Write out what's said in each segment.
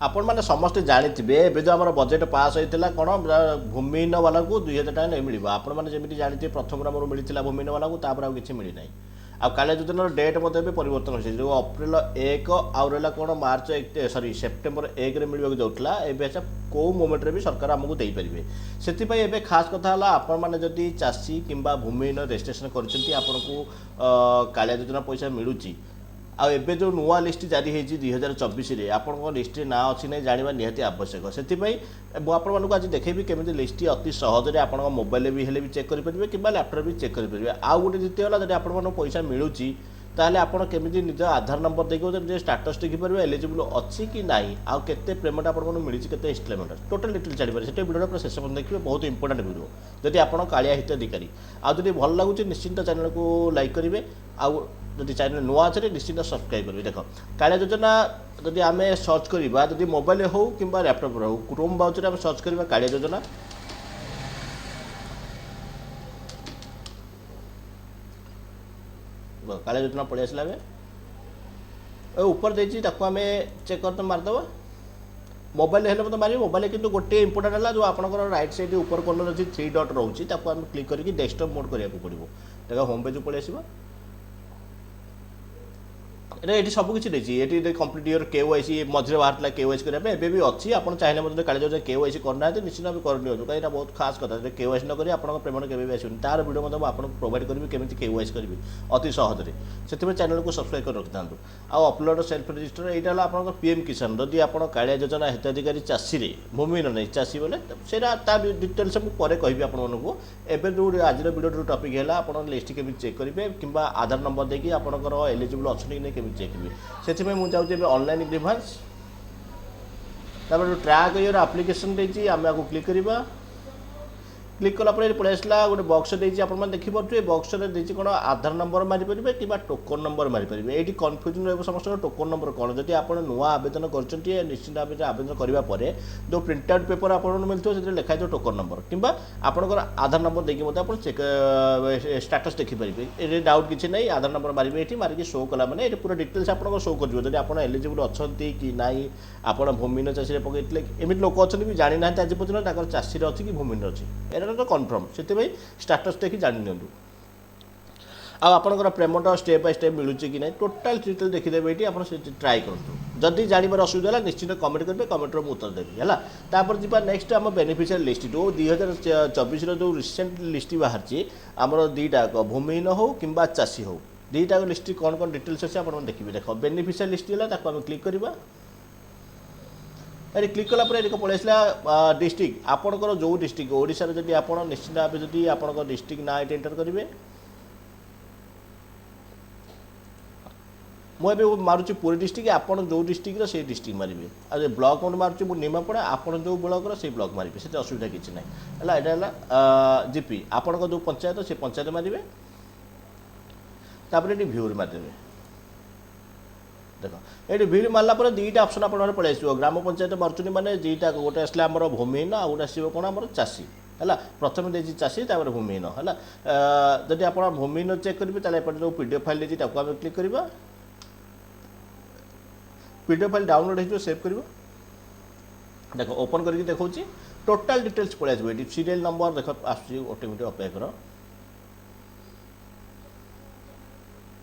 आपण मैंने समस्ते जानी ए जो आम बजेट पास होता कौन भूमिहीन वाला को 2000 टका नहीं मिल आपण मैंने जमी जानी प्रथम मोर मिलता भूमिहीन वाला को तापर किसी मिल ना आ कालिया योजना डेट मतलब परिवर्तन हो जो अप्रैल 1 आउ रहा कौन मार्च 1 सरी सेप्टेम्बर 1 मिलवा जाऊला एवं कौ मोमेंट भी सरकार आमको देपारे से खास कथा आपण मैंने जदि चाषी कि भूमिहीन रेजिस्ट्रेशन कर कालिया योजना पैसा मिलूँ आबे जो नुआ लिस्ट जारी होती 2024 आपण लिस्ट ना अच्छी ना जाना निहाती आवश्यक से मुझे आज देखेबी केमी लिस्ट अति सहजरे आप मोबाइल भी हेले भी चेक करेंगे कि लैपटॉप भी चेक करेंगे आउ गोटे द्वितीय है जब आप पैसा मिलूँ ताहले आपण केमी निज आधार नंबर देखिए स्टाटस देखिपारे एलिजिबल अच्छी कि ना आउ केते पेमेंट आपको मिली के इंस्टॉलमेंट टोटल डिटेल जापर से वीडियो पूरा शेष पर्यटन देखिए बहुत इंपोर्टेंट वीडियो जदि आप कालिया हिताधिकारी आदि भल लगुच निश्चिंत चैनल को लाइक करेंगे आउ जदि चैनल नुआ अच्छे निश्चिंत सब्सक्राइब करेंगे देख कालिया योजना जदि आम सर्च करवा जदि मोबाइल हो कि लैपटॉप हो क्रोम ब्राउजर आम सर्च करवा कालिया योजना कालिया योजना पलि आसला ऊपर देती आम चेक कर मारिदेव मोबाइल हेल्ले मतलब मारे मोबाइल किंतु गोटे इंपोर्टेंट है जो आपंकर रईट साइड ऊपर कॉर्नर अच्छी 3 डॉट रोचे आम क्लिक करके डेस्कटॉप मोड करा पड़ो देखो होम पेज पलि आस ये सबकि ये कम्प्लीट इयर केवाईसी मझे बाहर केवाईसी करने भी अच्छी आप चाहिए मतलब काली जो केवाईसी करना निश्चित भाव कर कहीं बहुत खास कथा केवाईसी न करी आप पेमेंट केवे भी आसनी तार वीडियो मतलब आपको प्रोवाइड करी केमी केवाईसी करी अति सहजरे से चैनल को सब्सक्राइब कर रखि था आउ अपलोड सेल्फ रजिस्टर यहाँ है आप पीएम किसान जदि आप कालिया योजना हिताधिकारी चाषी भूमिहीन नहीं चाषी बोले से डिटेल्स मुझे कहि आपको एवं जो आज वीडियो टॉपिक है आप लिस्ट केमी चेक करेंगे कि आधार नंबर देखिए आपंकर एलिजिबल अच्छे कि नहीं केमी चेक करेंगे से मुझे ऑनलाइन ग्रीभांस जो ट्रैक योर एप्लिकेशन देती आम आपको क्लिक करवा क्लिक कलापर पलि आसला गोटे बक्स देती आप देखिपे बक्स देती कौन आधार नंबर मारिपारे कि टोकन नंबर मारिपारे ये कन्फ्यूजन रही समस्त टोकन नंबर कौन जब आप नुआ आवेदन कर निश्चित भाव आवेदन करापर जो प्रिंट आउट पेपर आपको मिलता है लिखाई टोकन नंबर कि आपंकर आधार नंबर देखिए आप चेक स्टाटस देखिपारे ये डाउट किसी ना आधार नंबर मारे ये मारिक शो कला मैंने पूरा डिटेल्स आपको शो कर जब आप एलिजिबल अच्छा कि ना आप भूमिहीन चाषी पकड़े एमती लोक अच्छा भी जानी ना आज पर्यटन चाषी अच्छी कि भूमिहीन अच्छी तो कन्फर्म से स्टाटस देखिए जानी नि आपंकर पेमेंट स्टेप बाय स्टेप मिलूँ कि नहीं टोटाल डिटेल देखीदेवे ये आप ट्राए करूँ जदि जानवर असुविधा है निश्चित कमेंट करेंगे कमेंटर मुझे उत्तर देवी है तापर जी नेक्स्ट आम बेनिफिशियल लिस्ट जो 2024 जो रिसेंट लिस्ट बाहर आमर दीटा भूमिहीन हो कि चाषी हो दीटा लिस्ट कौन कौन डिटेल्स अच्छे आप देखिए देख बेनिफिशियल लिस्ट है आम क्लिक करवा अरे क्लिक कलापर ये पलि आसला डिस्ट्रिक्ट आपंकर जो डिस्ट्रिक्ट ओडिशा जब आप निश्चित भाव जब आप डिस्ट्रिक्ट ना ये एंटर करेंगे मुझे मारुची पुरी डिस्ट्रिक्ट आप जो डिस्ट्रिक्ट से डिस्ट्रिक्ट मारे आ ब्लॉक कौन मारुची मुझे निमापड़ा आप जो ब्लॉक से ब्लॉक मारे से असुविधा किसी ना है यहाँ जीपी आपण जो पंचायत से पंचायत मारे तापर ये भ्यू मारिदेवे देख ये भीड़ मारला दुईटा ऑप्शन आप पलि आस ग्राम पंचायत मार्चुनी मैंने दुईटा गोटे आसला आम भूमिहीन आ गोटे आसो कौन आम चाषी है प्रथम देखिए चाषी तापर भूमिहीन है जब आप भूमिहीन चेक करेंगे जो पीडीएफ फाइल देखिए आम क्लिक करवा पीडीएफ फाइल डाउनलोड हो सेव कर देख ओपन करके देखा टोटाल डिटेल्स पलि आस सीरियल नंबर देख आटोमेटिक अपेक्षा कर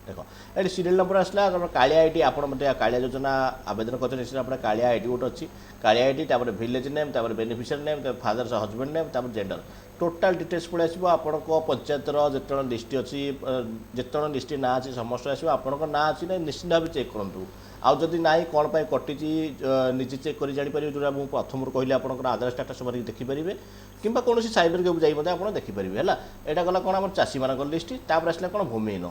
देख ये सीरियल नंबर आसला कालिया आईडी आप कालिया योजना आवेदन करते निश्चित आप कालिया आईडी गोटे अच्छी कालिया आईडी तापर विलेज नेम तापर beneficiary name father's husband name तापर जेंडर टोटाल डिटेल्स पलि आसो आपण पंचायतर जिते लिस्ट अच्छी जिते लिस्ट ना अच्छी समस्त आसो आपण ना अच्छी ना निश्चित भाव चेक करूँ आउ जदि ना कौन पर कटी निजे चेक कर जापर जो मुझे प्रथम कहली आप आधार स्टाटस मारिक देखिपारे कि कौन साइबर के जाइए आप देखिपारे है यहाँ गला कौन आम चाषी मान लिस्ट तापर आसला कौन भूमिहीन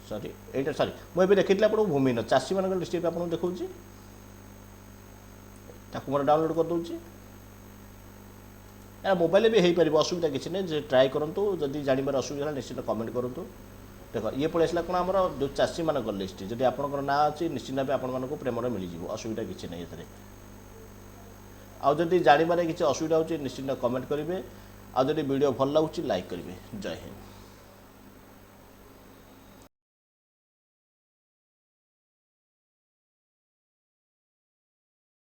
सॉरी एटा सॉरी मुझे देखी आप भूमिहीन चाषी मान लिस्ट भी आपको देखा मोर डाउनलोड कर दूसरी यार मोबाइल भी हो पार असुविधा किसी नहीं ट्राए करूँ जदि जानवर असुविधा निश्चित कमेंट करूँ देख ये पलि आसला कौन आम जो चाषी मान लिस्ट जब आपंकर ना अच्छी निश्चित भाव आपको पेमेंट मिल असुविधा किसी नहीं ये आदि जानवर किसी असुविधा हो निश्चित कमेंट करेंगे आदि वीडियो भल लगुच लाइक करेंगे जय हिंद।